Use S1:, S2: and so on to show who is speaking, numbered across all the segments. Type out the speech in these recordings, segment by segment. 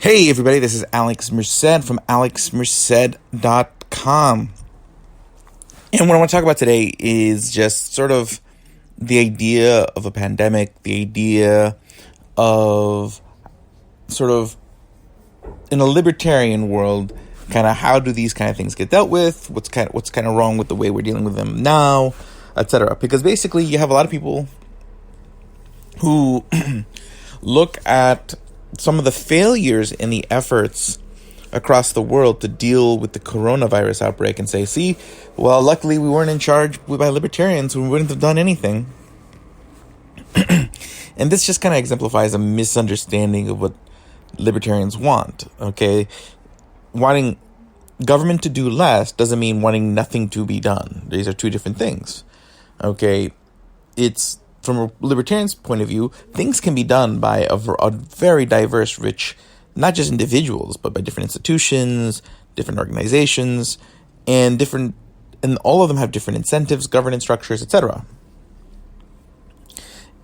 S1: Hey everybody, this is Alex Merced from alexmerced.com. And what I want to talk about today is just sort of the idea of a pandemic, the idea of sort of in a libertarian world, kind of how do these kind of things get dealt with? What's kind of wrong with the way we're dealing with them now, etc. Because basically you have a lot of people who look at some of the failures in the efforts across the world to deal with the coronavirus outbreak and say, see, well, luckily we weren't in charge by libertarians, we wouldn't have done anything. And this just kind of exemplifies a misunderstanding of what libertarians want, okay? Wanting government to do less doesn't mean wanting nothing to be done. These are two different things, okay? It's from a libertarian's point of view, things can be done by a very diverse, rich, not just individuals, but by different institutions, different organizations, and all of them have different incentives, governance structures, etc.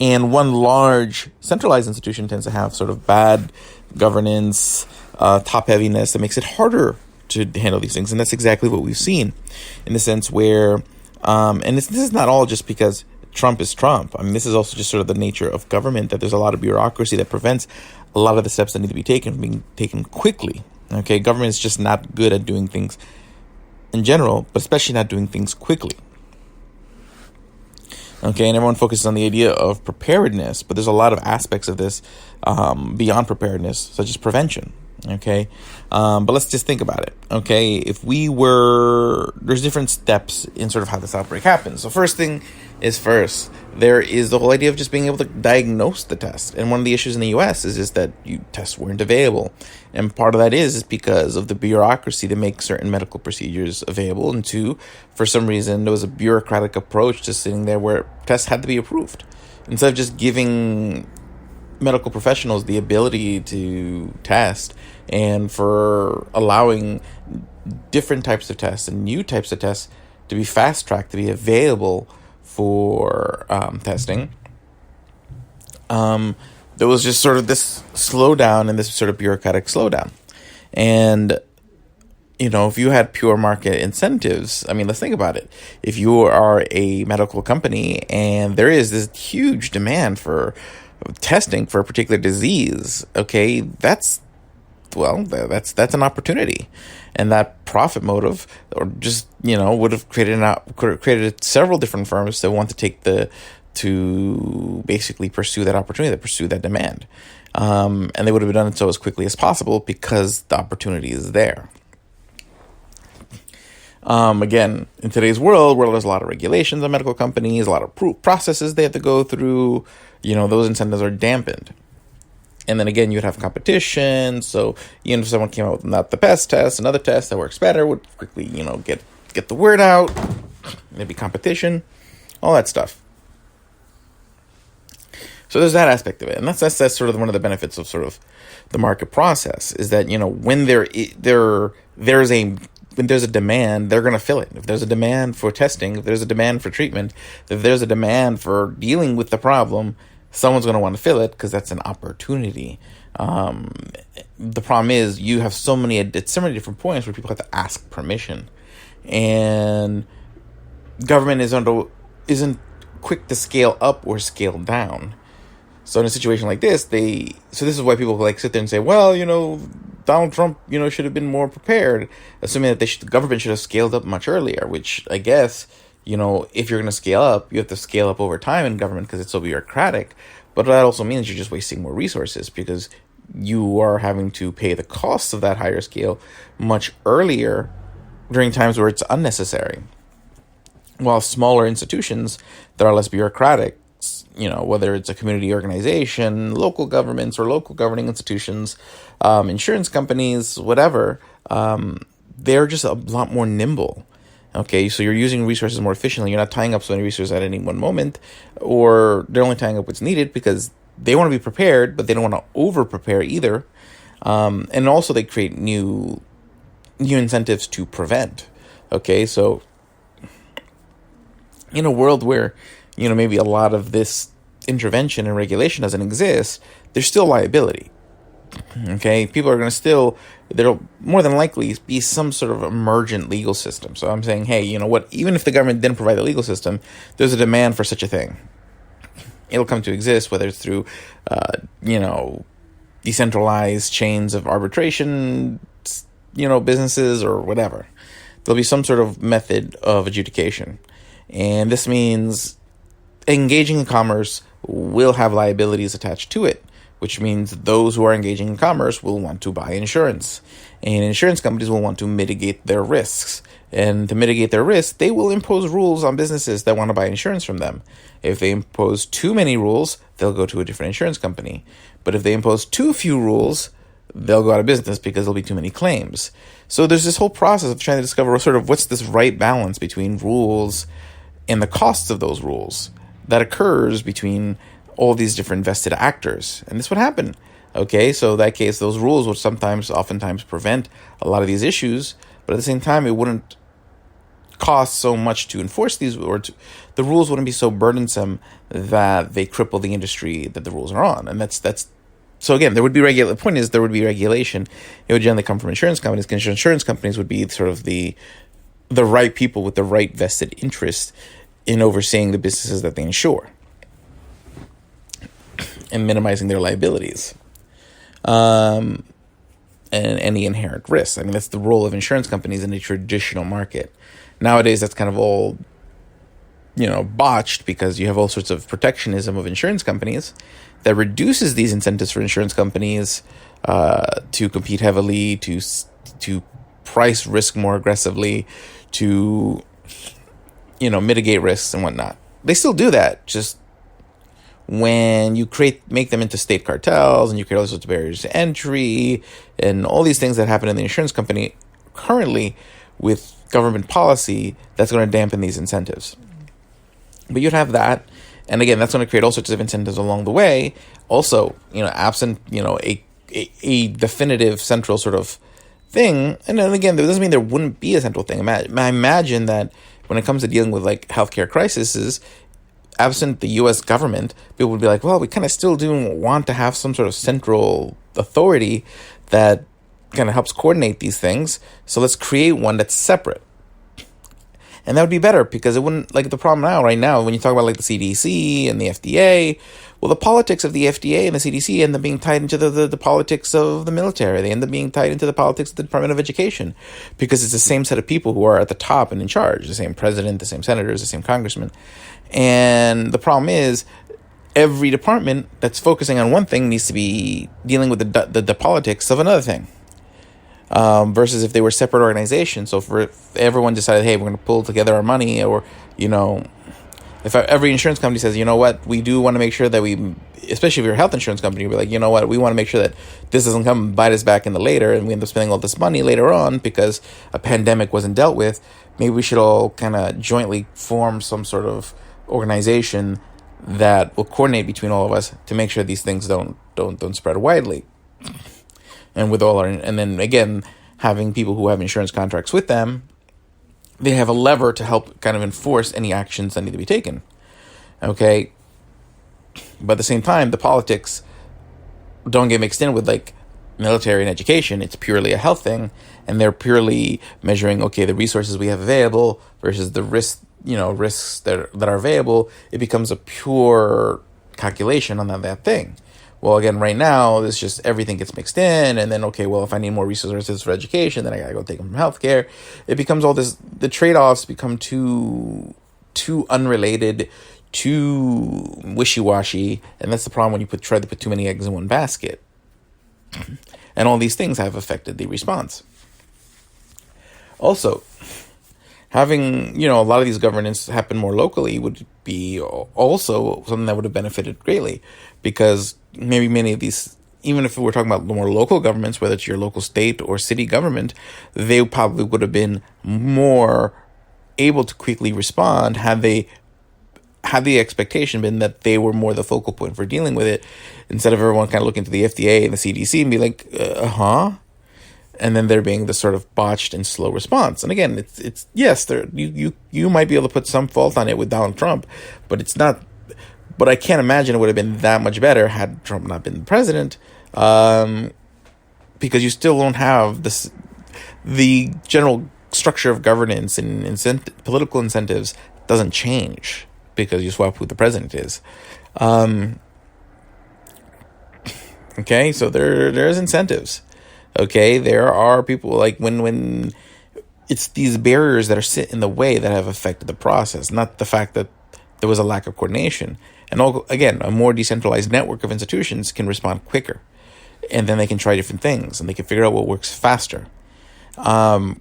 S1: And one large centralized institution tends to have sort of bad governance, top heaviness that makes it harder to handle these things. And that's exactly what we've seen in the sense where, and this is not all just because Trump is Trump. I mean, this is also just sort of the nature of government, that there's a lot of bureaucracy that prevents a lot of the steps that need to be taken from being taken quickly. Okay, government is just not good at doing things in general, but especially not doing things quickly. Okay, and everyone focuses on the idea of preparedness, but there's a lot of aspects of this beyond preparedness, such as prevention. Okay, but let's just think about it. Okay, there's different steps in sort of how this outbreak happens. So first thing is first, there is the whole idea of just being able to diagnose the test. And one of the issues in the US is just that tests weren't available. And part of that is because of the bureaucracy to make certain medical procedures available. And two, for some reason, there was a bureaucratic approach to sitting there where tests had to be approved. Instead of just giving medical professionals the ability to test and for allowing different types of tests and new types of tests to be fast-tracked, to be available for testing, there was just sort of this slowdown and this sort of bureaucratic slowdown. And, if you had pure market incentives, I mean, let's think about it. If you are a medical company and there is this huge demand for testing for a particular disease, okay, that's an opportunity. And that profit motive, or just, would have created several different firms that want to basically pursue that opportunity, to pursue that demand. And they would have done it so as quickly as possible because the opportunity is there. Again, in today's world where there's a lot of regulations on medical companies, a lot of processes they have to go through, those incentives are dampened. And then again, you'd have competition. So, if someone came out with not the best test, another test that works better would quickly, get the word out. Maybe competition, all that stuff. So there's that aspect of it. And that's sort of one of the benefits of sort of the market process is that, when when there's a demand, they're going to fill it. If there's a demand for testing, if there's a demand for treatment, if there's a demand for dealing with the problem, someone's going to want to fill it because that's an opportunity. The problem is you have so many different points where people have to ask permission, and government isn't quick to scale up or scale down. So in a situation like this, this is why people sit there and say, well, Donald Trump, should have been more prepared, assuming that the government should have scaled up much earlier, which I guess, if you're going to scale up, you have to scale up over time in government because it's so bureaucratic. But that also means you're just wasting more resources because you are having to pay the costs of that higher scale much earlier during times where it's unnecessary. While smaller institutions that are less bureaucratic, whether it's a community organization, local governments or local governing institutions, insurance companies, whatever, they're just a lot more nimble. Okay, so you're using resources more efficiently. You're not tying up so many resources at any one moment, or they're only tying up what's needed because they want to be prepared, but they don't want to over-prepare either. And also they create new incentives to prevent. Okay, so in a world where, maybe a lot of this intervention and regulation doesn't exist, there's still liability. Okay, people are going to still, there'll more than likely be some sort of emergent legal system. So I'm saying, hey, you know what, even if the government didn't provide the legal system, there's a demand for such a thing. It'll come to exist, whether it's through, decentralized chains of arbitration, businesses or whatever. There'll be some sort of method of adjudication. And this means engaging in commerce will have liabilities attached to it, which means those who are engaging in commerce will want to buy insurance. And insurance companies will want to mitigate their risks. And to mitigate their risks, they will impose rules on businesses that want to buy insurance from them. If they impose too many rules, they'll go to a different insurance company. But if they impose too few rules, they'll go out of business because there'll be too many claims. So there's this whole process of trying to discover sort of what's this right balance between rules and the costs of those rules that occurs between all these different vested actors. And this would happen. Okay, so in that case, those rules would oftentimes prevent a lot of these issues, but at the same time, it wouldn't cost so much to enforce these, the rules wouldn't be so burdensome that they cripple the industry that the rules are on. And that's so again, there would be the point is there would be regulation. It would generally come from insurance companies, because insurance companies would be sort of the right people with the right vested interest in overseeing the businesses that they insure and minimizing their liabilities. And any inherent risks. I mean, that's the role of insurance companies in a traditional market. Nowadays, that's kind of all, botched, because you have all sorts of protectionism of insurance companies that reduces these incentives for insurance companies to compete heavily, to price risk more aggressively, to, mitigate risks and whatnot. They still do that, just when you make them into state cartels and you create all sorts of barriers to entry and all these things that happen in the insurance company currently with government policy, that's going to dampen these incentives. But you'd have that. And again, that's going to create all sorts of incentives along the way. Also, absent, a definitive central sort of thing. And then again, that doesn't mean there wouldn't be a central thing. I imagine that when it comes to dealing with like healthcare crises, absent the U.S. government, people would be like, well, we kind of still do want to have some sort of central authority that kind of helps coordinate these things. So let's create one that's separate. And that would be better, because it wouldn't, like the problem right now, when you talk about like the CDC and the FDA, well, the politics of the FDA and the CDC end up being tied into the politics of the military. They end up being tied into the politics of the Department of Education, because it's the same set of people who are at the top and in charge, the same president, the same senators, the same congressmen. And the problem is, every department that's focusing on one thing needs to be dealing with the politics of another thing. Versus if they were separate organizations. So if everyone decided, hey, we're going to pull together our money, or, if every insurance company says, you know what, we do want to make sure that especially if you're a health insurance company, we're like, you know what, we want to make sure that this doesn't come and bite us back in the later, and we end up spending all this money later on because a pandemic wasn't dealt with. Maybe we should all kind of jointly form some sort of organization that will coordinate between all of us to make sure these things don't spread widely. And and then again, having people who have insurance contracts with them, they have a lever to help kind of enforce any actions that need to be taken. Okay. But at the same time, the politics don't get mixed in with like military and education. It's purely a health thing, and they're purely measuring, okay, the resources we have available versus the risks that are available. It becomes a pure calculation on that thing. Well, again, right now, it's just everything gets mixed in, and then, okay, well, if I need more resources for education, then I gotta go take them from healthcare. It becomes all this, the trade-offs become too unrelated, too wishy-washy, and that's the problem when you try to put too many eggs in one basket. And all these things have affected the response. Also, having, a lot of these governance happen more locally would be also something that would have benefited greatly, because maybe many of these, even if we're talking about more local governments, whether it's your local state or city government, they probably would have been more able to quickly respond had the expectation been that they were more the focal point for dealing with it, instead of everyone kind of looking to the FDA and the CDC and be like, and then there being this sort of botched and slow response. And again, it's yes, you might be able to put some fault on it with Donald Trump, but it's not. But I can't imagine it would have been that much better had Trump not been the president. because you still don't have the general structure of governance and political incentives doesn't change because you swap who the president is. Okay, so there's incentives. Okay, there are people like when it's these barriers that are sit in the way that have affected the process, not the fact that there was a lack of coordination. And again, a more decentralized network of institutions can respond quicker, and then they can try different things and they can figure out what works faster. And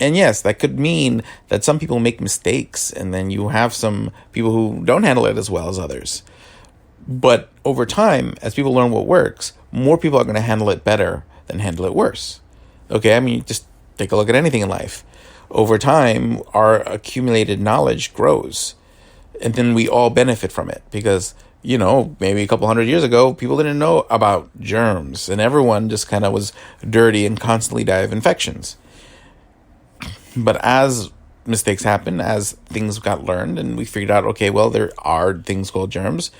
S1: yes, that could mean that some people make mistakes, and then you have some people who don't handle it as well as others. But over time, as people learn what works, more people are going to handle it better than handle it worse. Okay, I mean, just take a look at anything in life. Over time, our accumulated knowledge grows, and then we all benefit from it because, maybe a couple hundred years ago, people didn't know about germs, and everyone just kind of was dirty and constantly died of infections. But as mistakes happen, as things got learned, and we figured out, okay, well, there are things called germs,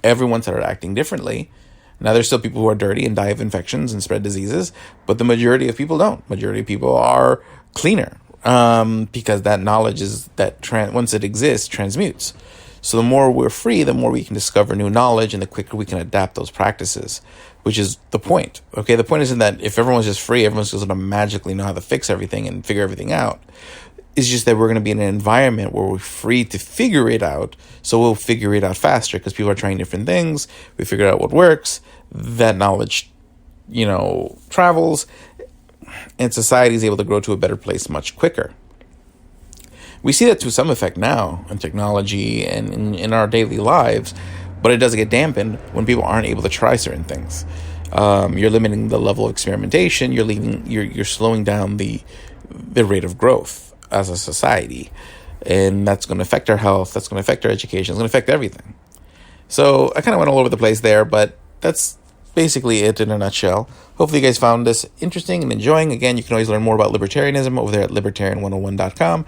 S1: everyone started acting differently. Now, there's still people who are dirty and die of infections and spread diseases, but the majority of people don't. Majority of people are cleaner because that knowledge is once it exists, transmutes. So the more we're free, the more we can discover new knowledge, and the quicker we can adapt those practices, which is the point. Okay, the point isn't that if everyone's just free, everyone's just going to magically know how to fix everything and figure everything out. It's just that we're going to be in an environment where we're free to figure it out, so we'll figure it out faster because people are trying different things. We figure out what works. That knowledge, travels, and society is able to grow to a better place much quicker. We see that to some effect now in technology and in our daily lives, but it does get dampened when people aren't able to try certain things. You're limiting the level of experimentation. You're slowing down the rate of growth as a society, and that's going to affect our health. That's going to affect our education. It's going to affect everything. So I kind of went all over the place there, but that's basically it in a nutshell. Hopefully you guys found this interesting and enjoying. Again, you can always learn more about libertarianism over there at libertarian101.com.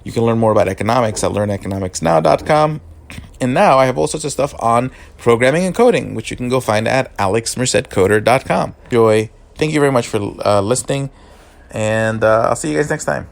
S1: You can learn more about economics at learneconomicsnow.com. And now I have all sorts of stuff on programming and coding, which you can go find at alexmercedcoder.com. Enjoy. Thank you very much for listening, and I'll see you guys next time.